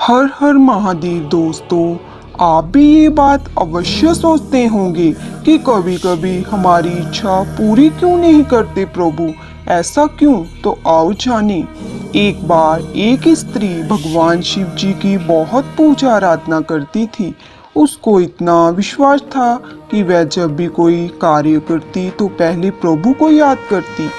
हर हर महादेव दोस्तों, आप भी ये बात अवश्य सोचते होंगे कि कभी कभी हमारी इच्छा पूरी क्यों नहीं करते प्रभु। ऐसा क्यों? तो आओ जाने। एक बार एक स्त्री भगवान शिव जी की बहुत पूजा आराधना करती थी। उसको इतना विश्वास था कि वह जब भी कोई कार्य करती तो पहले प्रभु को याद करती।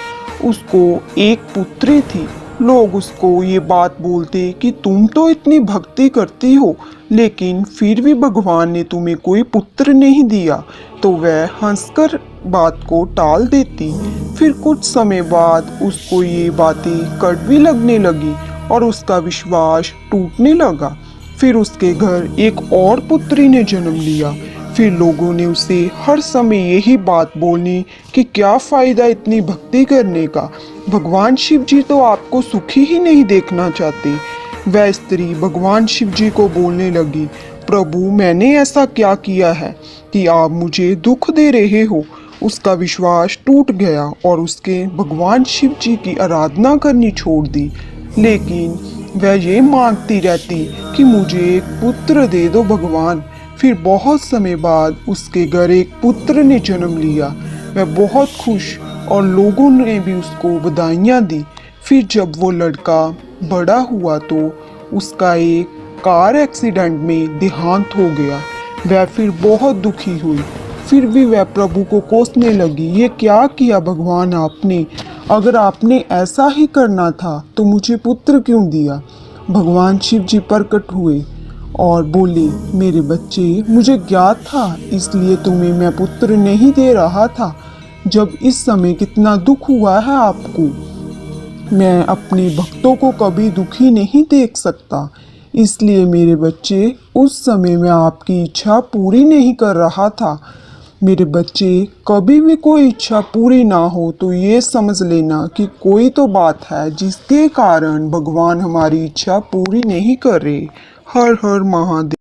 उसको एक पुत्री थी। लोग उसको ये बात बोलते कि तुम तो इतनी भक्ति करती हो, लेकिन फिर भी भगवान ने तुम्हें कोई पुत्र नहीं दिया। तो वह हंसकर बात को टाल देती। फिर कुछ समय बाद उसको ये बातें कड़वी लगने लगी और उसका विश्वास टूटने लगा। फिर उसके घर एक और पुत्री ने जन्म लिया। फिर लोगों ने उसे हर समय यही बात बोली कि क्या फायदा इतनी भक्ति करने का, भगवान शिव जी तो आपको सुखी ही नहीं देखना चाहते। वह स्त्री भगवान शिव जी को बोलने लगी, प्रभु मैंने ऐसा क्या किया है कि आप मुझे दुख दे रहे हो। उसका विश्वास टूट गया और उसके भगवान शिव जी की आराधना करनी छोड़ दी। लेकिन वह ये मांगती रहती कि मुझे एक पुत्र दे दो भगवान। फिर बहुत समय बाद उसके घर एक पुत्र ने जन्म लिया। वह बहुत खुश और लोगों ने भी उसको बधाइयाँ दी। फिर जब वो लड़का बड़ा हुआ तो उसका एक कार एक्सीडेंट में देहांत हो गया। वह फिर बहुत दुखी हुई। फिर भी वह प्रभु को कोसने लगी, ये क्या किया भगवान आपने? अगर आपने ऐसा ही करना था तो मुझे पुत्र क्यों दिया? भगवान शिव जी प्रकट हुए और बोले, मेरे बच्चे, मुझे ज्ञात था इसलिए तुम्हें मैं पुत्र नहीं दे रहा था। जब इस समय कितना दुख हुआ है आपको, मैं अपने भक्तों को कभी दुखी नहीं देख सकता। इसलिए मेरे बच्चे, उस समय मैं आपकी इच्छा पूरी नहीं कर रहा था। मेरे बच्चे, कभी भी कोई इच्छा पूरी ना हो तो ये समझ लेना कि कोई तो बात है जिसके कारण भगवान हमारी इच्छा पूरी नहीं कर रहे। हर हर महादेव।